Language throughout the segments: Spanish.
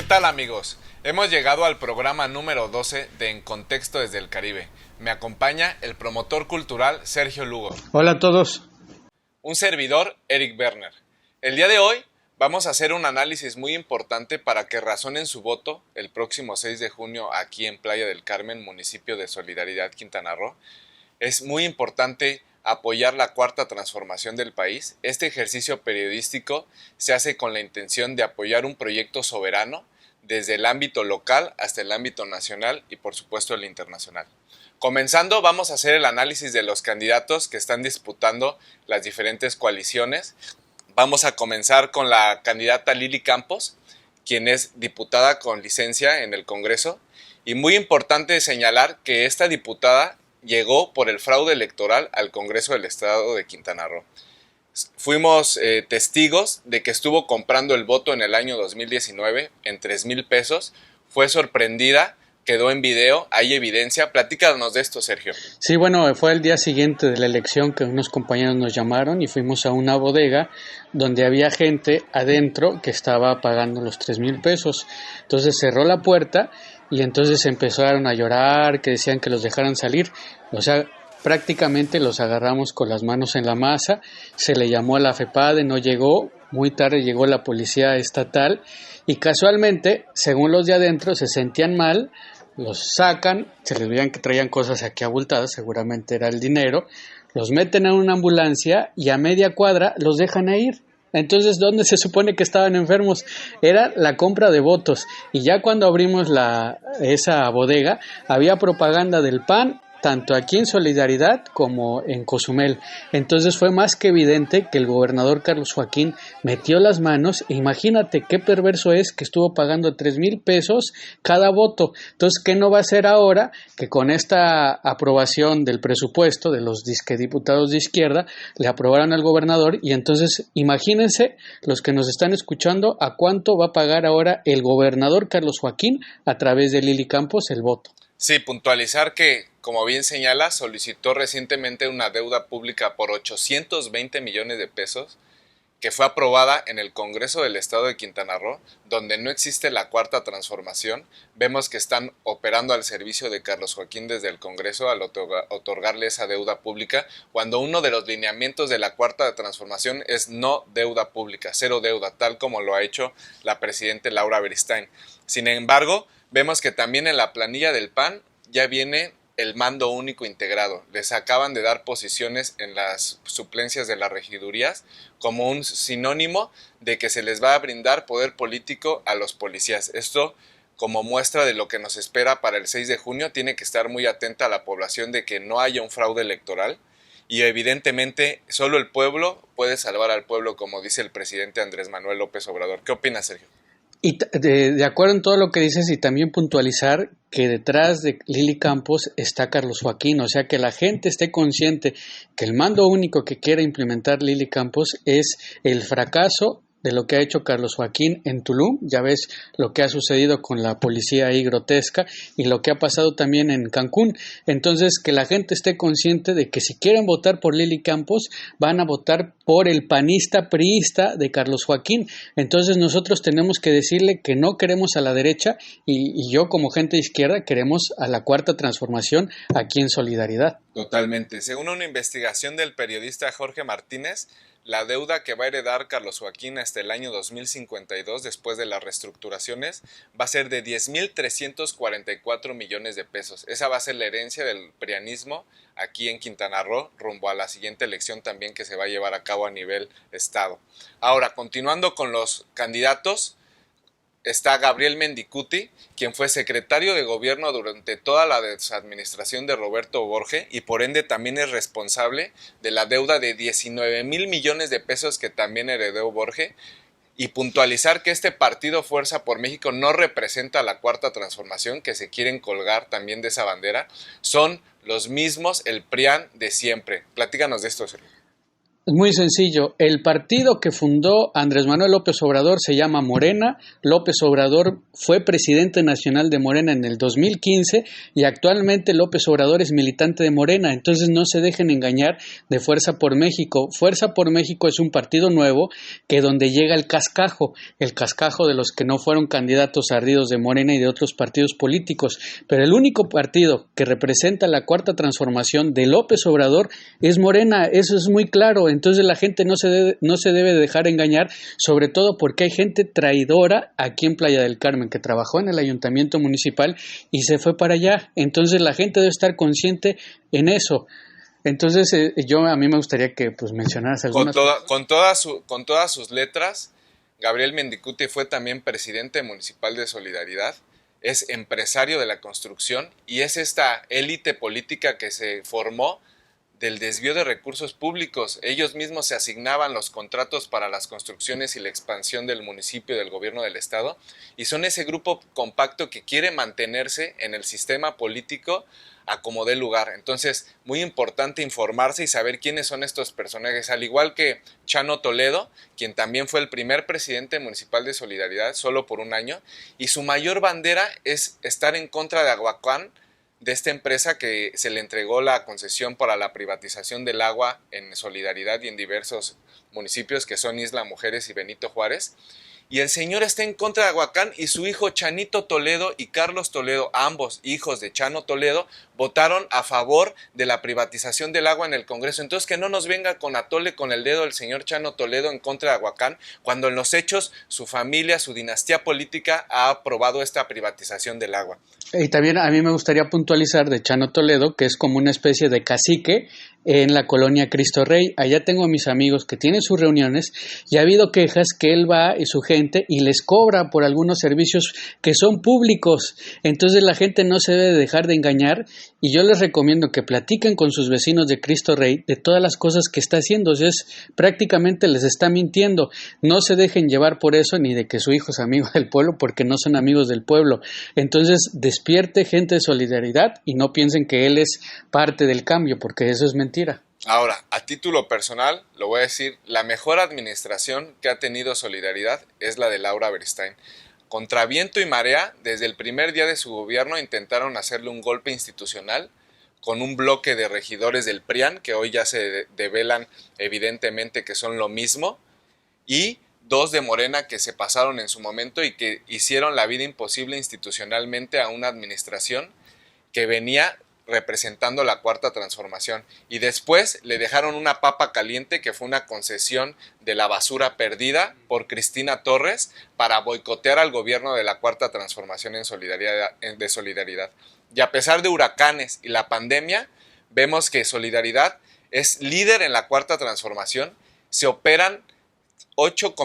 tal, amigos? Hemos llegado al programa número 12 de En Contexto desde el Caribe. Me acompaña el promotor cultural Sergio Lugo. Hola a todos. Un servidor, Eric Werner. El día de hoy vamos a hacer un análisis muy importante para que razonen su voto el próximo 6 de junio aquí en Playa del Carmen, municipio de Solidaridad, Quintana Roo. Es muy importante apoyar la cuarta transformación del país. Este ejercicio periodístico se hace con la intención de apoyar un proyecto soberano desde el ámbito local hasta el ámbito nacional y por supuesto el internacional. Comenzando, vamos a hacer el análisis de los candidatos que están disputando las diferentes coaliciones. Vamos a comenzar con la candidata Lili Campos, quien es diputada con licencia en el Congreso. Y muy importante señalar que esta diputada llegó por el fraude electoral al Congreso del Estado de Quintana Roo. Fuimos testigos de que estuvo comprando el voto en el año 2019 en 3,000 pesos. Fue sorprendida, quedó en video, hay evidencia. Platícanos de esto, Sergio. Sí, bueno, fue el día siguiente de la elección que unos compañeros nos llamaron y fuimos a una bodega donde había gente adentro que estaba pagando los 3,000 pesos. Entonces cerró la puerta y entonces empezaron a llorar, que decían que los dejaran salir. O sea, prácticamente los agarramos con las manos en la masa. Se le llamó a la FEPADE, no llegó. Muy tarde llegó la policía estatal y casualmente, según los de adentro, se sentían mal. Los sacan, se les veían que traían cosas aquí abultadas, seguramente era el dinero, los meten en una ambulancia y a media cuadra los dejan ir. Entonces, ¿dónde se supone que estaban enfermos? Era la compra de votos. Y ya cuando abrimos esa bodega, había propaganda del PAN, tanto aquí en Solidaridad como en Cozumel. Entonces fue más que evidente que el gobernador Carlos Joaquín metió las manos. Imagínate qué perverso es que estuvo pagando 3,000 pesos cada voto. Entonces, ¿qué no va a hacer ahora que con esta aprobación del presupuesto de los diputados de izquierda le aprobaron al gobernador? Y entonces, imagínense los que nos están escuchando a cuánto va a pagar ahora el gobernador Carlos Joaquín a través de Lili Campos el voto. Sí, puntualizar que, como bien señala, solicitó recientemente una deuda pública por 820 millones de pesos que fue aprobada en el Congreso del Estado de Quintana Roo, donde no existe la cuarta transformación. Vemos que están operando al servicio de Carlos Joaquín desde el Congreso al otorgarle esa deuda pública, cuando uno de los lineamientos de la cuarta transformación es no deuda pública, cero deuda, tal como lo ha hecho la presidenta Laura Beristain. Sin embargo, vemos que también en la planilla del PAN ya viene el mando único integrado. Les acaban de dar posiciones en las suplencias de las regidurías como un sinónimo de que se les va a brindar poder político a los policías. Esto, como muestra de lo que nos espera para el 6 de junio, tiene que estar muy atenta a la población de que no haya un fraude electoral y evidentemente solo el pueblo puede salvar al pueblo, como dice el presidente Andrés Manuel López Obrador. ¿Qué opinas, Sergio? Y de acuerdo en todo lo que dices y también puntualizar que detrás de Lili Campos está Carlos Joaquín, o sea que la gente esté consciente que el mando único que quiere implementar Lili Campos es el fracaso de lo que ha hecho Carlos Joaquín en Tulum. Ya ves lo que ha sucedido con la policía ahí grotesca y lo que ha pasado también en Cancún. Entonces, que la gente esté consciente de que si quieren votar por Lili Campos, van a votar por el panista priista de Carlos Joaquín. Entonces nosotros tenemos que decirle que no queremos a la derecha y yo como gente de izquierda queremos a la cuarta transformación aquí en Solidaridad. Totalmente. Según una investigación del periodista Jorge Martínez, la deuda que va a heredar Carlos Joaquín hasta el año 2052, después de las reestructuraciones, va a ser de 10,344 millones de pesos. Esa va a ser la herencia del prianismo aquí en Quintana Roo, rumbo a la siguiente elección también que se va a llevar a cabo a nivel estado. Ahora, continuando con los candidatos, está Gabriel Mendicuti, quien fue secretario de gobierno durante toda la administración de Roberto Borge y por ende también es responsable de la deuda de 19,000 millones de pesos que también heredó Borge. Y puntualizar que este partido Fuerza por México no representa la cuarta transformación, que se quieren colgar también de esa bandera. Son los mismos, el PRIAN de siempre. Platícanos de esto, Sergio. Es muy sencillo. El partido que fundó Andrés Manuel López Obrador se llama Morena. López Obrador fue presidente nacional de Morena en el 2015 y actualmente López Obrador es militante de Morena. Entonces no se dejen engañar de Fuerza por México. Fuerza por México es un partido nuevo que donde llega el cascajo de los que no fueron candidatos ardidos de Morena y de otros partidos políticos. Pero el único partido que representa la cuarta transformación de López Obrador es Morena. Eso es muy claro. Entonces la gente no se debe dejar engañar, sobre todo porque hay gente traidora aquí en Playa del Carmen que trabajó en el ayuntamiento municipal y se fue para allá. Entonces la gente debe estar consciente en eso. Entonces a mí me gustaría que pues mencionaras algunas con todas sus letras. Gabriel Mendicuti fue también presidente municipal de Solidaridad, es empresario de la construcción y es esta élite política que se formó del desvío de recursos públicos. Ellos mismos se asignaban los contratos para las construcciones y la expansión del municipio y del gobierno del estado y son ese grupo compacto que quiere mantenerse en el sistema político a como dé lugar. Entonces, muy importante informarse y saber quiénes son estos personajes, al igual que Chano Toledo, quien también fue el primer presidente municipal de Solidaridad, solo por un año, y su mayor bandera es estar en contra de Aguacán, de esta empresa que se le entregó la concesión para la privatización del agua en Solidaridad y en diversos municipios que son Isla Mujeres y Benito Juárez. Y el señor está en contra de Aguacán y su hijo Chanito Toledo y Carlos Toledo, ambos hijos de Chano Toledo, votaron a favor de la privatización del agua en el Congreso. Entonces que no nos venga con atole con el dedo el señor Chano Toledo en contra de Aguacán, cuando en los hechos su familia, su dinastía política ha aprobado esta privatización del agua. Y también a mí me gustaría puntualizar de Chano Toledo, que es como una especie de cacique en la colonia Cristo Rey. Allá tengo a mis amigos que tienen sus reuniones y ha habido quejas que él va y su gente y les cobra por algunos servicios que son públicos. Entonces la gente no se debe dejar de engañar y yo les recomiendo que platiquen con sus vecinos de Cristo Rey de todas las cosas que está haciendo. Prácticamente les está mintiendo. No se dejen llevar por eso ni de que su hijo es amigo del pueblo, porque no son amigos del pueblo. Entonces despierte gente de Solidaridad y no piensen que él es parte del cambio, porque eso es mentira. Ahora, a título personal, lo voy a decir, la mejor administración que ha tenido Solidaridad es la de Laura Beristain. Contra viento y marea, desde el primer día de su gobierno intentaron hacerle un golpe institucional con un bloque de regidores del PRIAN, que hoy ya se develan evidentemente que son lo mismo, y 2 de Morena que se pasaron en su momento y que hicieron la vida imposible institucionalmente a una administración que venía representando la cuarta transformación, y después le dejaron una papa caliente que fue una concesión de la basura perdida por Cristina Torres para boicotear al gobierno de la cuarta transformación de Solidaridad. Y a pesar de huracanes y la pandemia, vemos que Solidaridad es líder en la cuarta transformación. Se operan 5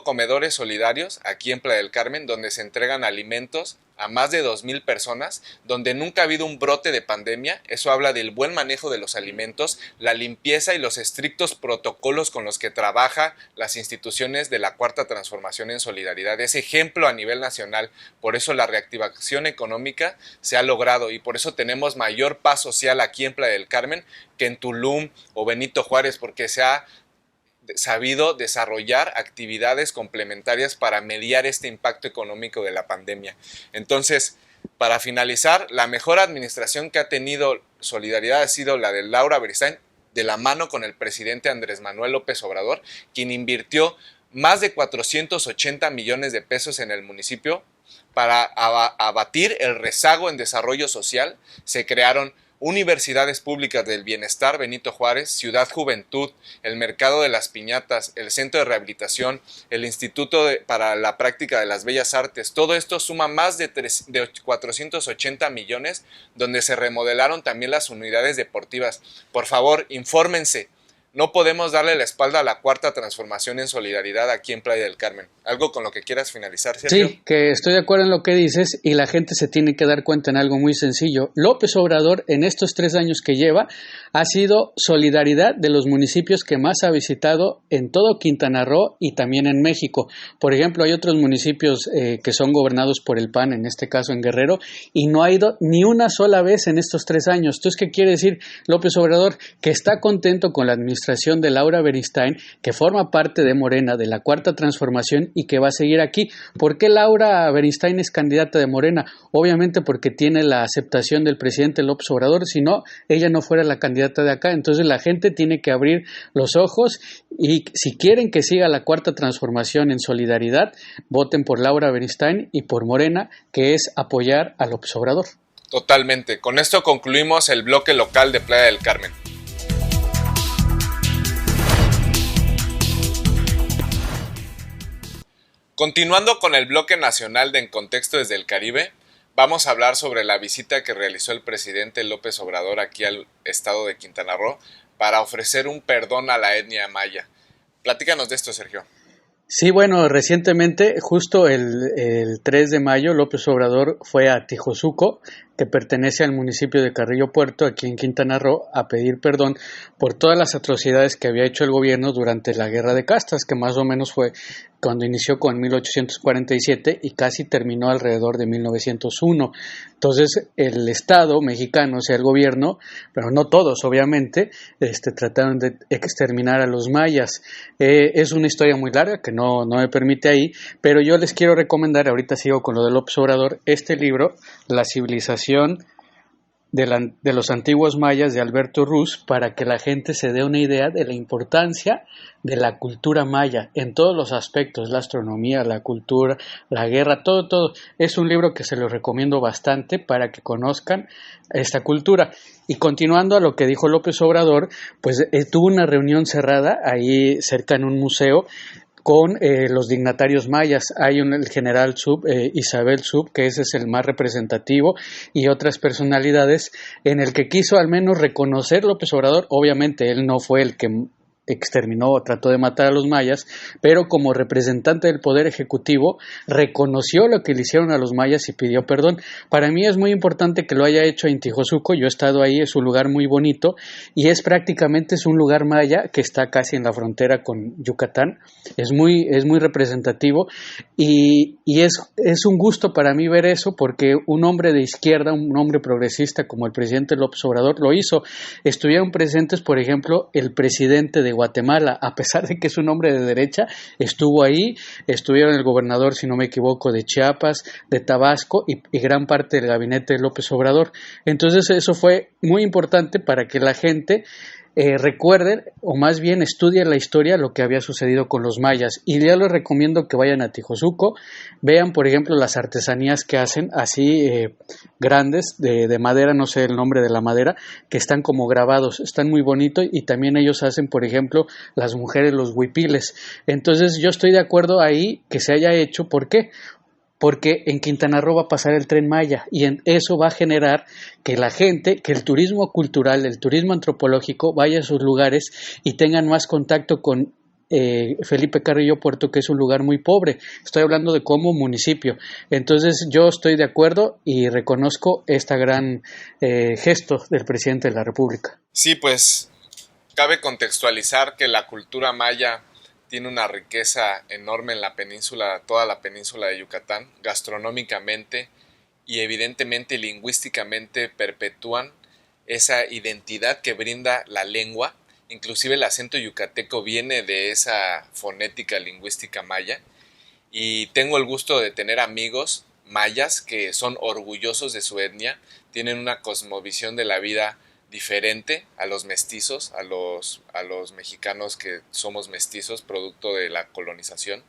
comedores solidarios aquí en Playa del Carmen, donde se entregan alimentos a más de 2,000 personas, donde nunca ha habido un brote de pandemia. Eso habla del buen manejo de los alimentos, la limpieza y los estrictos protocolos con los que trabaja las instituciones de la cuarta transformación en Solidaridad. Es ejemplo a nivel nacional. Por eso la reactivación económica se ha logrado y por eso tenemos mayor paz social aquí en Playa del Carmen que en Tulum o Benito Juárez, porque se ha sabido desarrollar actividades complementarias para mediar este impacto económico de la pandemia. Entonces, para finalizar, la mejor administración que ha tenido Solidaridad ha sido la de Laura Beristain, de la mano con el presidente Andrés Manuel López Obrador, quien invirtió más de 480 millones de pesos en el municipio para abatir el rezago en desarrollo social. Se crearon universidades públicas del bienestar Benito Juárez, Ciudad Juventud, el Mercado de las Piñatas, el Centro de Rehabilitación, el Instituto para la Práctica de las Bellas Artes. Todo esto suma más de 480 millones, donde se remodelaron también las unidades deportivas. Por favor, infórmense. No podemos darle la espalda a la cuarta transformación en Solidaridad aquí en Playa del Carmen. ¿Algo con lo que quieras finalizar, Sergio? Sí, que estoy de acuerdo en lo que dices y la gente se tiene que dar cuenta en algo muy sencillo. López Obrador en estos 3 años que lleva ha sido Solidaridad de los municipios que más ha visitado en todo Quintana Roo y también en México. Por ejemplo, hay otros municipios que son gobernados por el PAN, en este caso en Guerrero, y no ha ido ni una sola vez en estos 3 años. Entonces, ¿qué quiere decir López Obrador? Que está contento con la administración administración de Laura Beristain, que forma parte de Morena, de la Cuarta Transformación y que va a seguir aquí. ¿Por qué Laura Beristain es candidata de Morena? Obviamente porque tiene la aceptación del presidente López Obrador, si no, ella no fuera la candidata de acá. Entonces la gente tiene que abrir los ojos y si quieren que siga la Cuarta Transformación en solidaridad, voten por Laura Beristain y por Morena, que es apoyar a López Obrador. Totalmente. Con esto concluimos el bloque local de Playa del Carmen. Continuando con el bloque nacional de En Contexto desde el Caribe, vamos a hablar sobre la visita que realizó el presidente López Obrador aquí al estado de Quintana Roo para ofrecer un perdón a la etnia maya. Platícanos de esto, Sergio. Sí, bueno, recientemente, justo el 3 de mayo, López Obrador fue a Tijosuco, que pertenece al municipio de Carrillo Puerto, aquí en Quintana Roo, a pedir perdón por todas las atrocidades que había hecho el gobierno durante la Guerra de Castas, que más o menos fue cuando inició con 1847 y casi terminó alrededor de 1901. Entonces, el Estado mexicano, o sea, el gobierno, pero no todos, obviamente, trataron de exterminar a los mayas. Es una historia muy larga que no me permite ahí, pero yo les quiero recomendar, ahorita sigo con lo de López Obrador, este libro, La civilización de los antiguos mayas, de Alberto Ruz, para que la gente se dé una idea de la importancia de la cultura maya en todos los aspectos, la astronomía, la cultura, la guerra, todo. Es un libro que se lo recomiendo bastante para que conozcan esta cultura. Y continuando a lo que dijo López Obrador, pues tuvo una reunión cerrada ahí cerca en un museo con los dignatarios mayas. Hay el general Isabel Sub, que ese es el más representativo, y otras personalidades en el que quiso al menos reconocer López Obrador. Obviamente él no fue el que exterminó o trató de matar a los mayas, pero como representante del Poder Ejecutivo reconoció lo que le hicieron a los mayas y pidió perdón. Para mí es muy importante que lo haya hecho en Tijosuco. Yo he estado ahí, es un lugar muy bonito y es un lugar maya que está casi en la frontera con Yucatán. Es muy representativo y es un gusto para mí ver eso, porque un hombre de izquierda, un hombre progresista como el presidente López Obrador lo hizo. Estuvieron presentes, por ejemplo, el presidente de Guatemala, a pesar de que es un hombre de derecha, estuvo ahí, estuvieron el gobernador, si no me equivoco, de Chiapas, de Tabasco y gran parte del gabinete de López Obrador. Entonces eso fue muy importante para que la gente recuerden, o más bien estudien la historia, lo que había sucedido con los mayas. Y ya les recomiendo que vayan a Tijosuco, vean por ejemplo las artesanías que hacen así grandes de madera, no sé el nombre de la madera, que están como grabados, están muy bonitos, y también ellos hacen por ejemplo las mujeres los huipiles. Entonces yo estoy de acuerdo ahí que se haya hecho. ¿Por qué? Porque en Quintana Roo va a pasar el Tren Maya y eso va a generar que la gente, que el turismo cultural, el turismo antropológico vaya a sus lugares y tengan más contacto con Felipe Carrillo Puerto, que es un lugar muy pobre. Estoy hablando de como municipio. Entonces yo estoy de acuerdo y reconozco este gran gesto del presidente de la República. Sí, pues cabe contextualizar que la cultura maya tiene una riqueza enorme en la península, toda la península de Yucatán, gastronómicamente y evidentemente lingüísticamente perpetúan esa identidad que brinda la lengua. Inclusive el acento yucateco viene de esa fonética lingüística maya, y tengo el gusto de tener amigos mayas que son orgullosos de su etnia, tienen una cosmovisión de la vida diferente a los mestizos, a los mexicanos que somos mestizos producto de la colonización.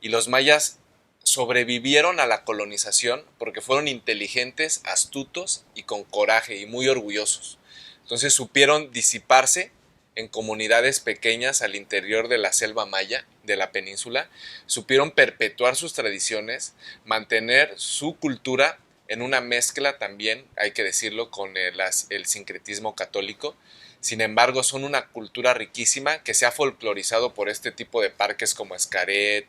Y los mayas sobrevivieron a la colonización porque fueron inteligentes, astutos y con coraje y muy orgullosos. Entonces supieron disiparse en comunidades pequeñas al interior de la selva maya, de la península, supieron perpetuar sus tradiciones, mantener su cultura en una mezcla también, hay que decirlo, con el sincretismo católico. Sin embargo, son una cultura riquísima que se ha folclorizado por este tipo de parques como Xcaret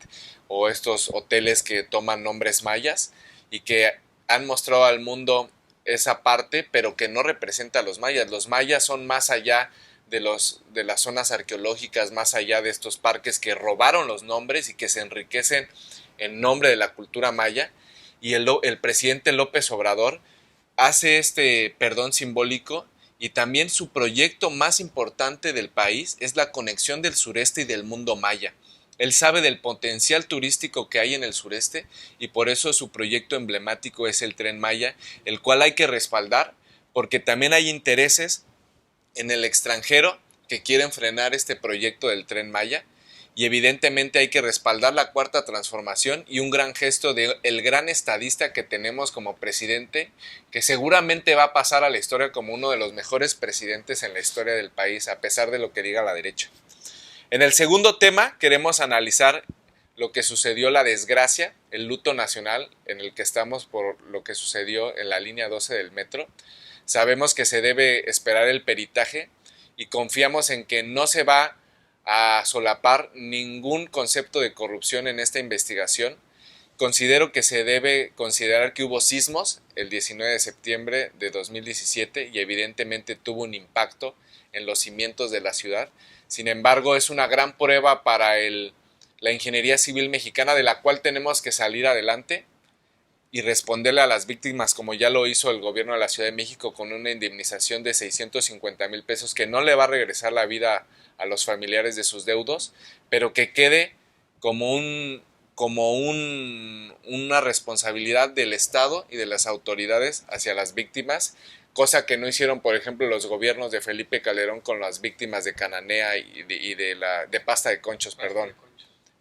o estos hoteles que toman nombres mayas y que han mostrado al mundo esa parte, pero que no representa a los mayas. Los mayas son más allá de las zonas arqueológicas, más allá de estos parques que robaron los nombres y que se enriquecen en nombre de la cultura maya. Y el presidente López Obrador hace este perdón simbólico y también su proyecto más importante del país es la conexión del sureste y del mundo maya. Él sabe del potencial turístico que hay en el sureste y por eso su proyecto emblemático es el Tren Maya, el cual hay que respaldar porque también hay intereses en el extranjero que quieren frenar este proyecto del Tren Maya y evidentemente hay que respaldar la Cuarta Transformación y un gran gesto del gran estadista que tenemos como presidente, que seguramente va a pasar a la historia como uno de los mejores presidentes en la historia del país, a pesar de lo que diga la derecha. En el segundo tema queremos analizar lo que sucedió, la desgracia, el luto nacional en el que estamos por lo que sucedió en la línea 12 del metro. Sabemos que se debe esperar el peritaje y confiamos en que no se va a solapar ningún concepto de corrupción en esta investigación. Considero que se debe considerar que hubo sismos el 19 de septiembre de 2017 y evidentemente tuvo un impacto en los cimientos de la ciudad. Sin embargo, es una gran prueba para la ingeniería civil mexicana de la cual tenemos que salir adelante y responderle a las víctimas como ya lo hizo el gobierno de la Ciudad de México con una indemnización de 650,000 pesos que no le va a regresar la vida a los familiares de sus deudos, pero que quede como una responsabilidad del Estado y de las autoridades hacia las víctimas, cosa que no hicieron, por ejemplo, los gobiernos de Felipe Calderón con las víctimas de Cananea y de Pasta de Conchos, perdón.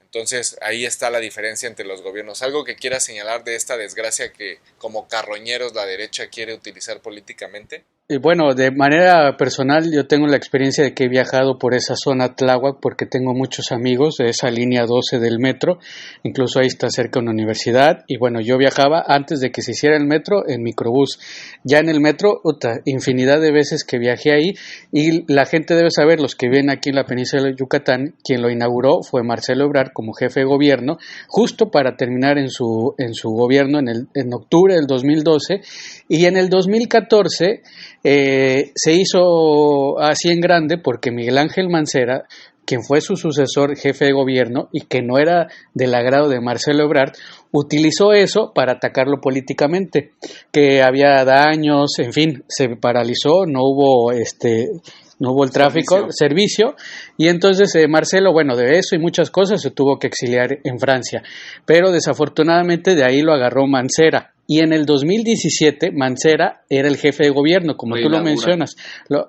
Entonces, ahí está la diferencia entre los gobiernos. ¿Algo que quieras señalar de esta desgracia que como carroñeros la derecha quiere utilizar políticamente? Y bueno, de manera personal yo tengo la experiencia de que he viajado por esa zona Tláhuac porque tengo muchos amigos de esa línea 12 del metro, incluso ahí está cerca una universidad y bueno, yo viajaba antes de que se hiciera el metro en microbús. Ya en el metro, infinidad de veces que viajé ahí y la gente debe saber, los que viven aquí en la península de Yucatán, quien lo inauguró fue Marcelo Ebrard como jefe de gobierno, justo para terminar en su gobierno en octubre del 2012 y en el 2014 se hizo así en grande porque Miguel Ángel Mancera, quien fue su sucesor jefe de gobierno y que no era del agrado de Marcelo Ebrard, utilizó eso para atacarlo políticamente, que había daños, en fin, se paralizó, no hubo el tráfico, servicio y entonces Marcelo, bueno, de eso y muchas cosas se tuvo que exiliar en Francia, pero desafortunadamente de ahí lo agarró Mancera. Y en el 2017 Mancera era el jefe de gobierno, como tú lo mencionas, lo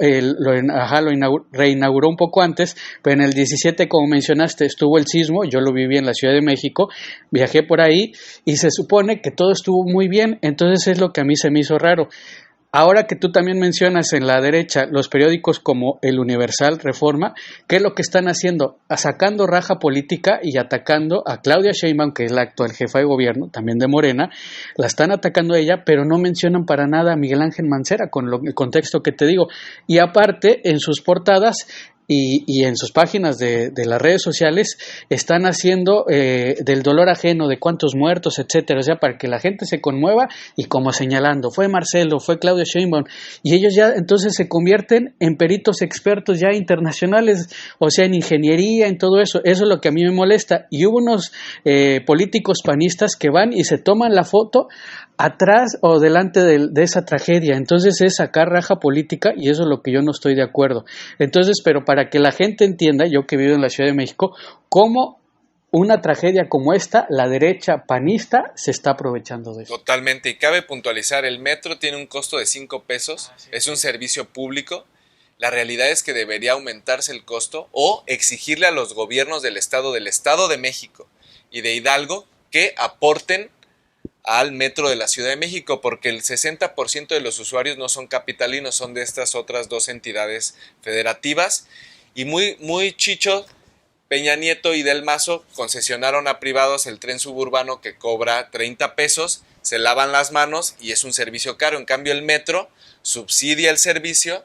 reinauguró un poco antes, pero en el 17, como mencionaste, estuvo el sismo, yo lo viví en la Ciudad de México, viajé por ahí y se supone que todo estuvo muy bien, entonces es lo que a mí se me hizo raro. Ahora que tú también mencionas en la derecha los periódicos como El Universal, Reforma, ¿qué es lo que están haciendo? Sacando raja política y atacando a Claudia Sheinbaum, que es la actual jefa de gobierno, también de Morena, la están atacando a ella, pero no mencionan para nada a Miguel Ángel Mancera, con el contexto que te digo. Y aparte, en sus portadas y en sus páginas de las redes sociales están haciendo del dolor ajeno, de cuántos muertos, etcétera, o sea, para que la gente se conmueva y como señalando, fue Marcelo, fue Claudia Sheinbaum, y ellos ya entonces se convierten en peritos expertos ya internacionales, o sea, en ingeniería, en todo eso. Eso es lo que a mí me molesta. Y hubo unos políticos panistas que van y se toman la foto atrás o delante de esa tragedia, entonces es sacar raja política y eso es lo que yo no estoy de acuerdo. Entonces, pero para que la gente entienda, yo que vivo en la Ciudad de México, cómo una tragedia como esta, la derecha panista se está aprovechando de eso. Totalmente, y cabe puntualizar, el metro tiene un costo de 5 pesos, es un servicio público. La realidad es que debería aumentarse el costo o exigirle a los gobiernos del Estado de México y de Hidalgo que aporten al metro de la Ciudad de México, porque el 60% de los usuarios no son capitalinos, son de estas otras dos entidades federativas. Y muy chicho, Peña Nieto y Del Mazo concesionaron a privados el tren suburbano que cobra 30 pesos, se lavan las manos y es un servicio caro. En cambio, el metro subsidia el servicio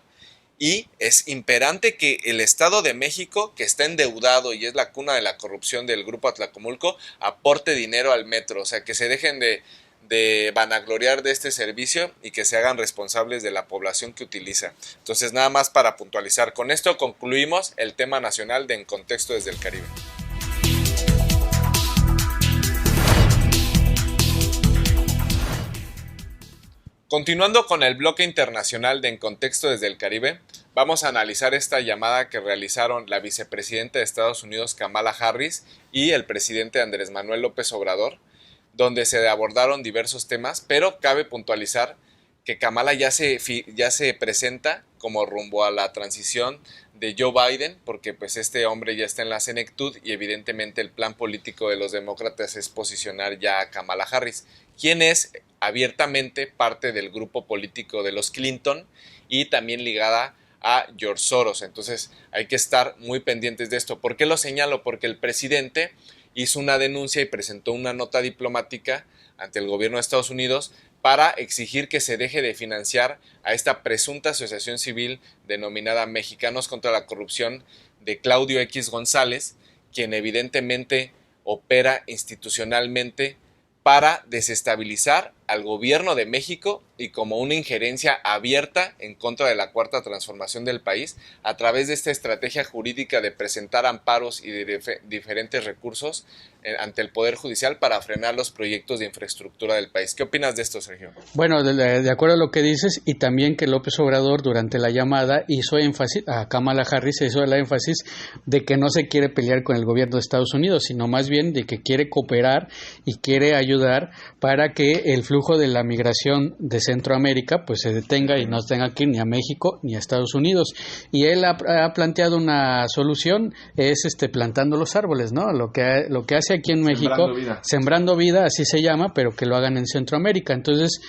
y es imperante que el Estado de México, que está endeudado y es la cuna de la corrupción del Grupo Atlacomulco, aporte dinero al metro. O sea, que se dejen de vanagloriar de este servicio y que se hagan responsables de la población que utiliza. Entonces, nada más para puntualizar. Con esto concluimos el tema nacional de En Contexto desde el Caribe. Continuando con el bloque internacional de En Contexto desde el Caribe, vamos a analizar esta llamada que realizaron la vicepresidenta de Estados Unidos Kamala Harris y el presidente Andrés Manuel López Obrador, donde se abordaron diversos temas, pero cabe puntualizar que Kamala ya se presenta como rumbo a la transición de Joe Biden, porque pues este hombre ya está en la senectud y evidentemente el plan político de los demócratas es posicionar ya a Kamala Harris, quien es abiertamente parte del grupo político de los Clinton y también ligada a George Soros. Entonces hay que estar muy pendientes de esto. ¿Por qué lo señalo? Porque el presidente hizo una denuncia y presentó una nota diplomática ante el gobierno de Estados Unidos para exigir que se deje de financiar a esta presunta asociación civil denominada Mexicanos contra la Corrupción de Claudio X González, quien evidentemente opera institucionalmente para desestabilizar al gobierno de México y como una injerencia abierta en contra de la cuarta transformación del país a través de esta estrategia jurídica de presentar amparos y de diferentes recursos ante el Poder Judicial para frenar los proyectos de infraestructura del país. ¿Qué opinas de esto, Sergio? Bueno, de acuerdo a lo que dices, y también que López Obrador durante la llamada hizo énfasis, a Kamala Harris hizo el énfasis de que no se quiere pelear con el gobierno de Estados Unidos, sino más bien de que quiere cooperar y quiere ayudar para que el flujo de la migración de Centroamérica pues se detenga y no tenga que ir ni a México ni a Estados Unidos. Y él ha planteado una solución, es plantando los árboles, ¿no? Lo que hace aquí en México, sembrando vida, así se llama, pero que lo hagan en Centroamérica. Entonces,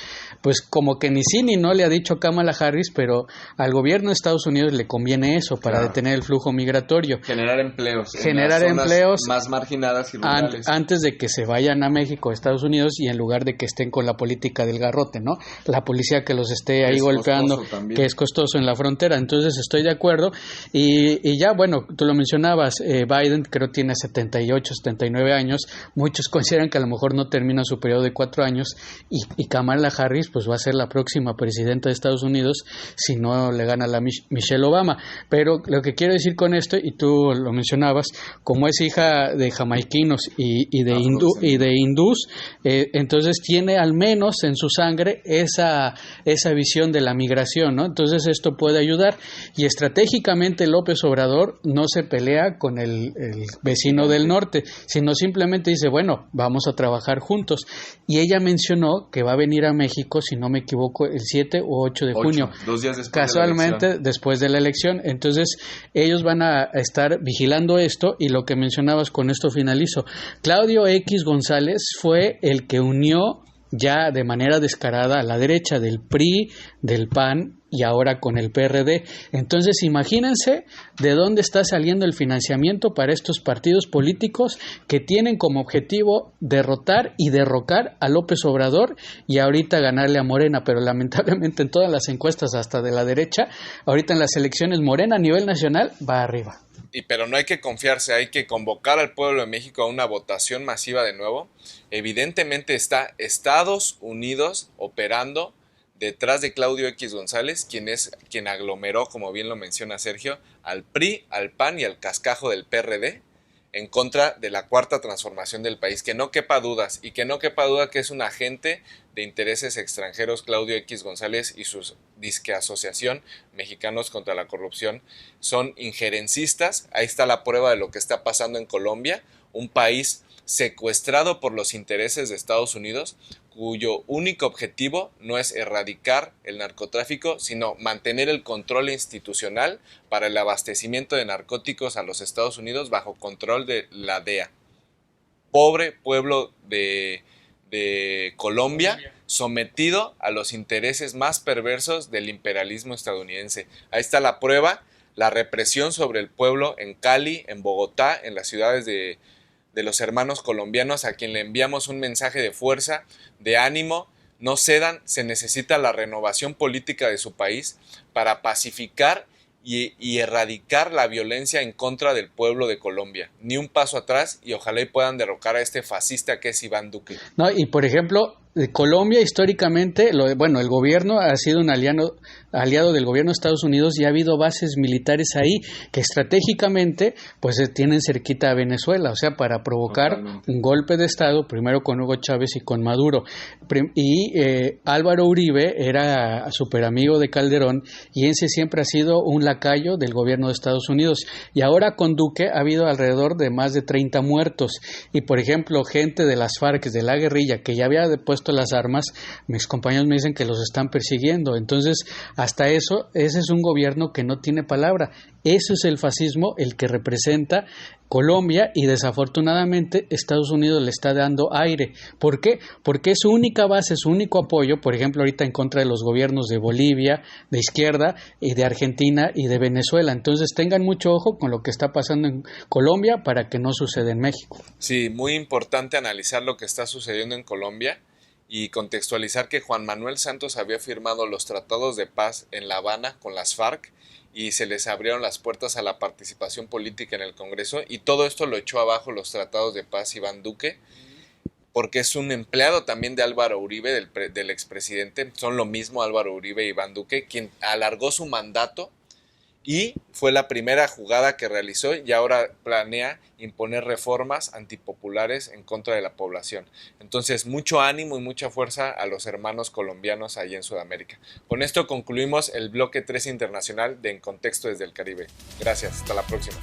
pues como que ni sí ni no le ha dicho Kamala Harris, pero al gobierno de Estados Unidos le conviene eso para detener el flujo migratorio. Generar empleos. Generar empleos más marginadas y rurales. Antes de que se vayan a México, a Estados Unidos, y en lugar de que estén con la política del garrote, ¿no? La policía que los esté ahí golpeando, que es costoso en la frontera. Entonces estoy de acuerdo. Y ya, bueno, tú lo mencionabas, Biden creo tiene 78, 79 años. Muchos consideran que a lo mejor no termina su periodo de 4 años y Kamala Harris pues va a ser la próxima presidenta de Estados Unidos si no le gana la Michelle Obama. Pero lo que quiero decir con esto, y tú lo mencionabas, como es hija de jamaiquinos y de hindús, entonces tiene al menos en su sangre esa visión de la migración, ¿no? Entonces esto puede ayudar, y estratégicamente López Obrador no se pelea con el vecino del norte, sino simplemente dice, bueno, vamos a trabajar juntos. Y ella mencionó que va a venir a México, si no me equivoco, el 7 o 8 de junio. 2 días después casualmente después de la elección. Entonces ellos van a estar vigilando esto, y lo que mencionabas, con esto finalizo. Claudio X González fue el que unió ya de manera descarada a la derecha del PRI, del PAN y ahora con el PRD. Entonces imagínense de dónde está saliendo el financiamiento para estos partidos políticos que tienen como objetivo derrotar y derrocar a López Obrador y ahorita ganarle a Morena, pero lamentablemente en todas las encuestas, hasta de la derecha, ahorita en las elecciones Morena a nivel nacional va arriba. Pero no hay que confiarse, hay que convocar al pueblo de México a una votación masiva de nuevo. Evidentemente está Estados Unidos operando detrás de Claudio X González, quien aglomeró, como bien lo menciona Sergio, al PRI, al PAN y al cascajo del PRD en contra de la cuarta transformación del país. Que no quepa dudas, y que no quepa duda que es un agente de intereses extranjeros Claudio X González y su disque asociación Mexicanos contra la Corrupción son injerencistas. Ahí está la prueba de lo que está pasando en Colombia, un país secuestrado por los intereses de Estados Unidos, cuyo único objetivo no es erradicar el narcotráfico, sino mantener el control institucional para el abastecimiento de narcóticos a los Estados Unidos bajo control de la DEA. Pobre pueblo de Colombia, sometido a los intereses más perversos del imperialismo estadounidense. Ahí está la prueba, la represión sobre el pueblo en Cali, en Bogotá, en las ciudades de los hermanos colombianos, a quien le enviamos un mensaje de fuerza, de ánimo. No cedan, se necesita la renovación política de su país para pacificar y erradicar la violencia en contra del pueblo de Colombia. Ni un paso atrás, y ojalá y puedan derrocar a este fascista que es Iván Duque. No, y por ejemplo, Colombia históricamente, el gobierno ha sido un aliado aliado del gobierno de Estados Unidos y ha habido bases militares ahí que estratégicamente pues tienen cerquita a Venezuela, o sea, para provocar un golpe de Estado, primero con Hugo Chávez y con Maduro. Y Álvaro Uribe era súper amigo de Calderón y ese siempre ha sido un lacayo del gobierno de Estados Unidos. Y ahora con Duque ha habido alrededor de más de 30 muertos. Y por ejemplo, gente de las FARC, de la guerrilla, que ya había depuesto las armas, mis compañeros me dicen que los están persiguiendo. Entonces, hasta eso, ese es un gobierno que no tiene palabra. Eso es el fascismo, el que representa Colombia, y desafortunadamente Estados Unidos le está dando aire. ¿Por qué? Porque es su única base, su único apoyo, por ejemplo, ahorita en contra de los gobiernos de Bolivia, de izquierda, y de Argentina y de Venezuela. Entonces tengan mucho ojo con lo que está pasando en Colombia para que no suceda en México. Sí, muy importante analizar lo que está sucediendo en Colombia y contextualizar que Juan Manuel Santos había firmado los tratados de paz en La Habana con las FARC y se les abrieron las puertas a la participación política en el Congreso, y todo esto lo echó abajo los tratados de paz Iván Duque, porque es un empleado también de Álvaro Uribe, del expresidente. Son lo mismo Álvaro Uribe y Iván Duque, quien alargó su mandato y fue la primera jugada que realizó, y ahora planea imponer reformas antipopulares en contra de la población. Entonces, mucho ánimo y mucha fuerza a los hermanos colombianos allí en Sudamérica. Con esto concluimos el bloque 3 internacional de En Contexto desde el Caribe. Gracias, hasta la próxima.